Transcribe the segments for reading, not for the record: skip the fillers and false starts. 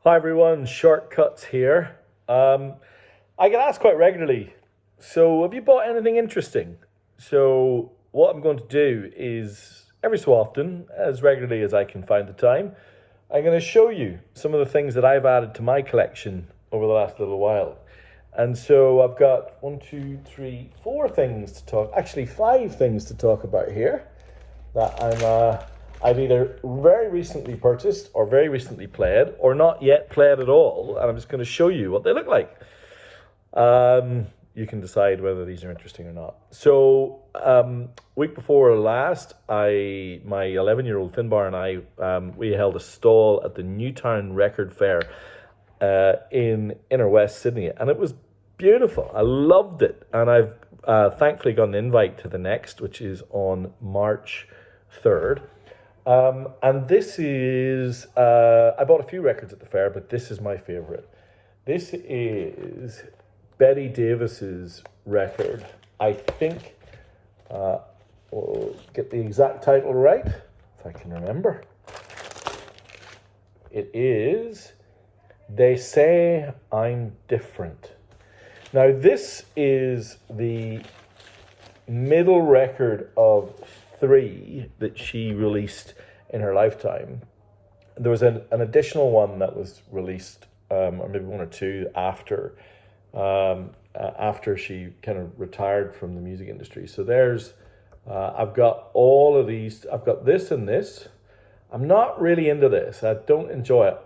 Hi everyone, Shortcuts here. I get asked quite regularly, so have you bought anything interesting? So, what I'm going to do is every so often, as regularly as I can find the time, I'm going to show you some of the things that I've added to my collection over the last little while. And so I've got one, two, three, four things to talk, actually, five things to talk about here that I've either very recently purchased or very recently played or not yet played at all, and I'm just going to show you what they look like. You can decide whether these are interesting or not. So, week before last, my 11-year-old Finbar and I we held a stall at the Newtown Record Fair in inner West Sydney, and it was beautiful. I loved it, and I've thankfully got an invite to the next, which is on March 3rd. And this is, I bought a few records at the fair, but this is my favorite. This is Betty Davis's record. I think, we'll get the exact title right, if I can remember. It is They Say I'm Different. Now, this is the middle record of three that she released in her lifetime. There was an additional one that was released, or maybe one or two after she kind of retired from the music industry. So there's, I've got all of these. I've got this and this. I'm not really into this. I don't enjoy it.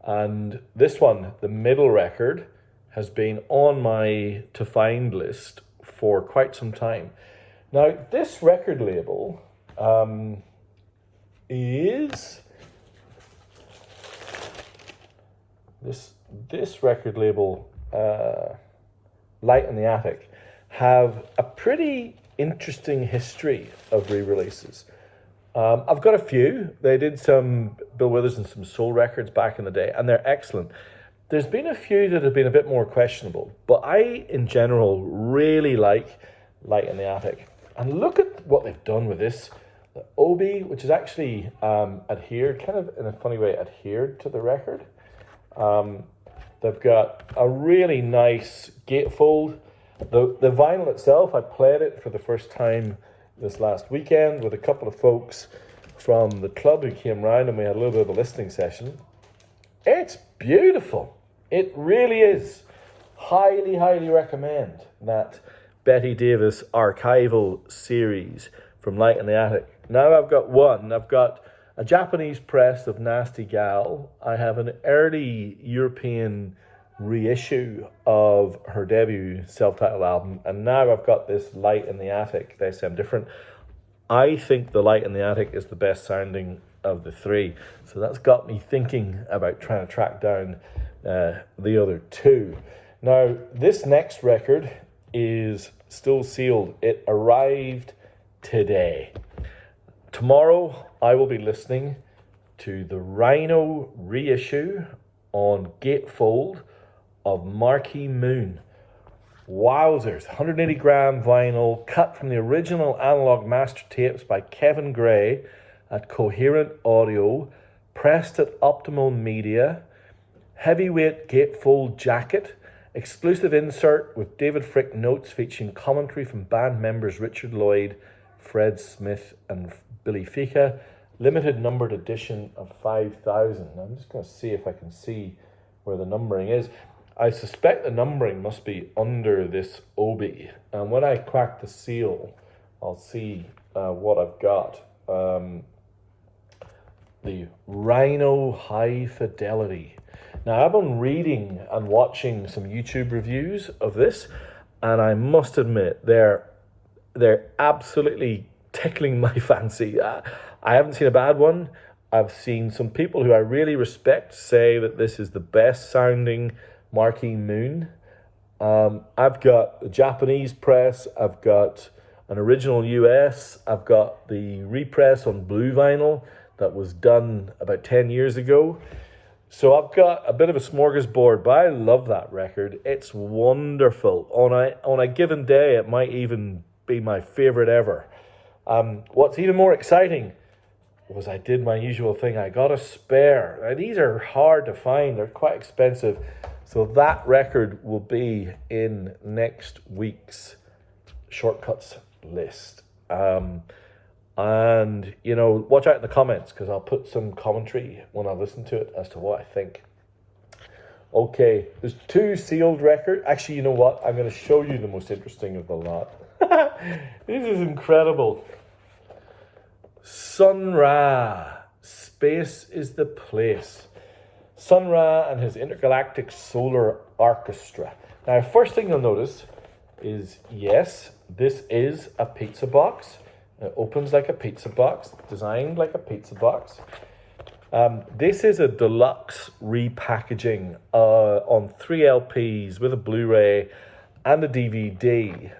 And this one, the middle record, has been on my to find list for quite some time. Now, this record label is this record label, Light in the Attic, have a pretty interesting history of re-releases. I've got a few. They did some Bill Withers and some soul records back in the day, and they're excellent. There's been a few that have been a bit more questionable, but I, in general, really like Light in the Attic. And look at what they've done with this. The Obi, which is actually adhered, kind of in a funny way, adhered to the record. They've got a really nice gatefold. The vinyl itself, I played it for the first time this last weekend with a couple of folks from the club who came round, and we had a little bit of a listening session. It's beautiful. It really is. Highly, highly recommend that Betty Davis archival series from Light in the Attic. Now I've got one. I've got a Japanese press of Nasty Gal. I have an early European reissue of her debut self-titled album. And now I've got this Light in the Attic. They sound different. I think the Light in the Attic is the best sounding of the three. So that's got me thinking about trying to track down the other two. Now, this next record is still sealed. It arrived today. Tomorrow, I will be listening to the Rhino reissue on Gatefold of Marquee Moon. Wowzers, 180 gram vinyl, cut from the original analog master tapes by Kevin Gray at Coherent Audio, pressed at Optimal Media, heavyweight gatefold jacket, exclusive insert with David Frick notes featuring commentary from band members Richard Lloyd, Fred Smith, and Billy Fika. Limited numbered edition of 5,000. I'm just going to see if I can see where the numbering is. I suspect the numbering must be under this Obi. And when I crack the seal, I'll see what I've got. The Rhino High Fidelity. Now, I've been reading and watching some YouTube reviews of this, and I must admit, they're absolutely tickling my fancy. I haven't seen a bad one. I've seen some people who I really respect say that this is the best sounding Marquee Moon. I've got the Japanese press. I've got an original US. I've got the repress on blue vinyl that was done about 10 years ago. So I've got a bit of a smorgasbord, but I love that record. It's wonderful. On a given day, it might even be my favorite ever. What's even more exciting, was I did my usual thing. I got a spare. Now, these are hard to find. They're quite expensive. So that record will be in next week's Shortcuts list. And, watch out in the comments because I'll put some commentary when I listen to it as to what I think. Okay, there's 2 sealed records. Actually, you know what? I'm going to show you the most interesting of the lot. This is incredible. Sun Ra, Space is the Place. Sun Ra and his Intergalactic Solar Orchestra. Now, first thing you'll notice is, yes, this is a pizza box. It opens like a pizza box, designed like a pizza box. This is a deluxe repackaging on 3 LPs with a Blu-ray and a DVD,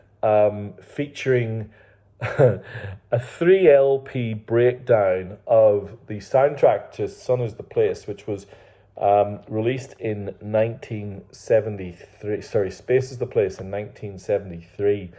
featuring a 3 LP breakdown of the soundtrack to Sun is the Place, which was released in 1973. Sorry, Space is the Place in 1973.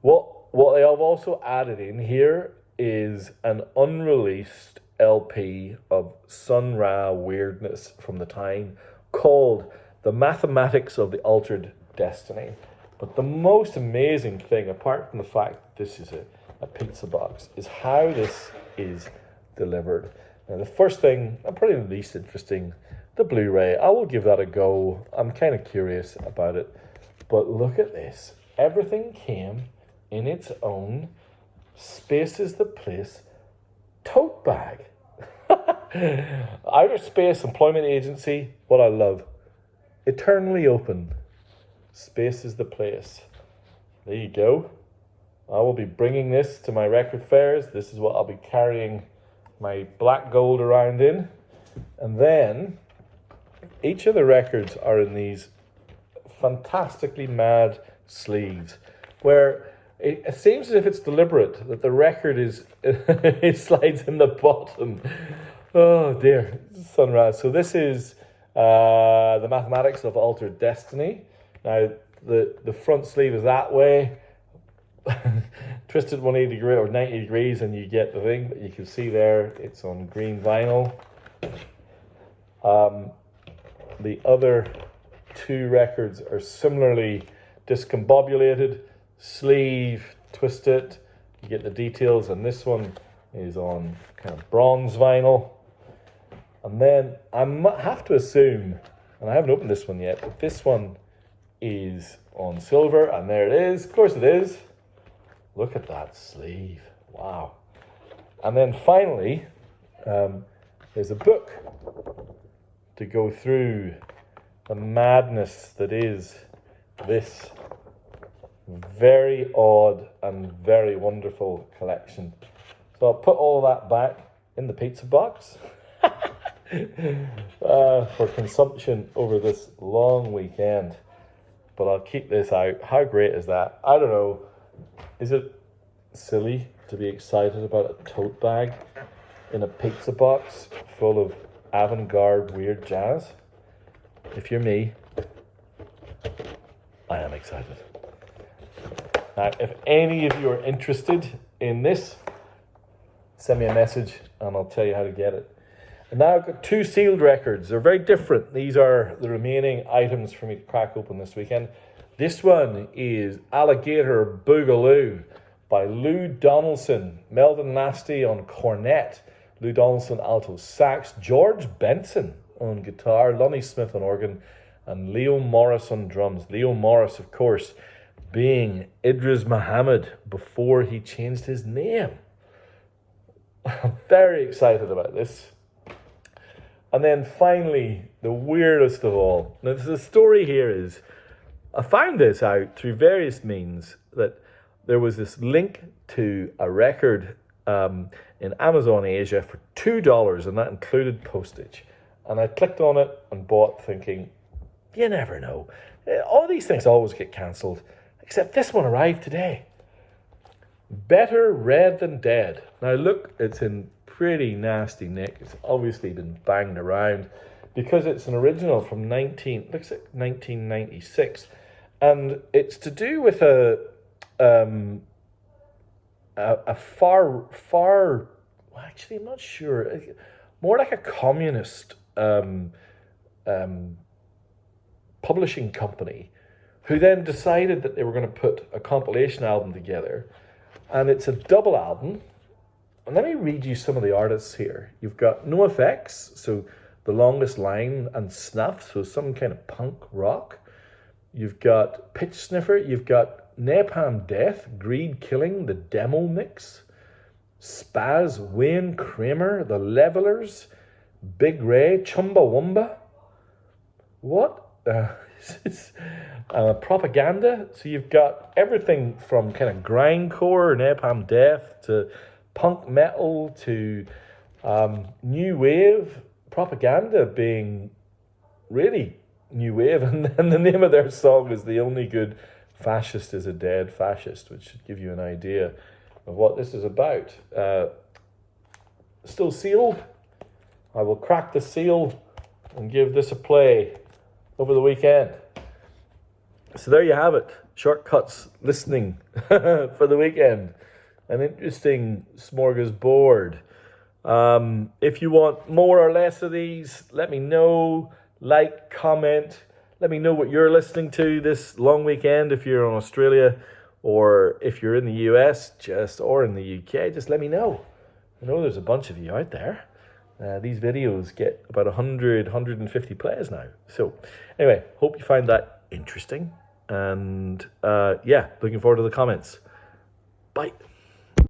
What they have also added in here is an unreleased LP of Sun Ra weirdness from the time called The Mathematics of the Altered Destiny. But the most amazing thing, apart from the fact that this is a pizza box, is how this is delivered. Now, the first thing, and probably the least interesting, the Blu-ray. I will give that a go. I'm kind of curious about it. But look at this. Everything came in its own Space is the Place tote bag. Outer Space Employment Agency, what I love. Eternally open. Space is the Place. There you go. I will be bringing this to my record fairs. This is what I'll be carrying my black gold around in. And then each of the records are in these fantastically mad sleeves where it seems as if it's deliberate that the record is it slides in the bottom. Oh dear, Sun Ra. So this is The Mathematics of Altered Destiny. Now the front sleeve is that way, twisted 180 degree or 90 degrees, and you get the thing. But you can see there it's on green vinyl. The other 2 records are similarly discombobulated, sleeve twisted. You get the details, and this one is on kind of bronze vinyl. And then I have to assume, and I haven't opened this one yet, but this one is on silver, and there it is. Of course it is. Look at that sleeve. Wow. And then finally, there's a book to go through the madness that is this very odd and very wonderful collection. So I'll put all that back in the pizza box for consumption over this long weekend. But I'll keep this out. How great is that? I don't know. Is it silly to be excited about a tote bag in a pizza box full of avant-garde weird jazz? If you're me, I am excited. Now, if any of you are interested in this, send me a message and I'll tell you how to get it. And now I've got 2 sealed records. They're very different. These are the remaining items for me to crack open this weekend. This one is Alligator Boogaloo by Lou Donaldson, Melvin Nasty on cornet, Lou Donaldson alto sax, George Benson on guitar, Lonnie Smith on organ, and Leo Morris on drums. Leo Morris, of course, being Idris Muhammad before he changed his name. I'm very excited about this. And then finally, the weirdest of all. Now, the story here is, I found this out through various means, that there was this link to a record in Amazon Asia for $2, and that included postage. And I clicked on it and bought, thinking, you never know. All these things always get cancelled, except this one arrived today. Better Red Than Dead. Now look, it's in pretty nasty nick. It's obviously been banged around because it's an original from 1996, and it's to do with a far well, actually, I'm not sure. More like a communist um, publishing company who then decided that they were going to put a compilation album together. And it's a double album. And let me read you some of the artists here. You've got NoFX, so The Longest Line and Snuff, so some kind of punk rock. You've got Pitch Sniffer. You've got Napalm Death, Greed Killing, the demo mix. Spaz, Wayne Kramer, The Levelers, Big Ray, Chumbawamba. What? Propaganda. So you've got everything from kind of grindcore, Napalm Death, to punk metal, to new wave. Propaganda being really new wave, and then the name of their song is The Only Good Fascist is a Dead Fascist, which should give you an idea of what this is about. Still sealed? I will crack the seal and give this a play over the weekend. So there you have it. Shortcuts listening for the weekend. An interesting smorgasbord. If you want more or less of these, let me know. Like, comment. Let me know what you're listening to this long weekend if you're in Australia, or if you're in the US or in the UK, just let me know. I know there's a bunch of you out there. These videos get about 100, 150 plays now. So anyway, hope you find that interesting. And looking forward to the comments. Bye.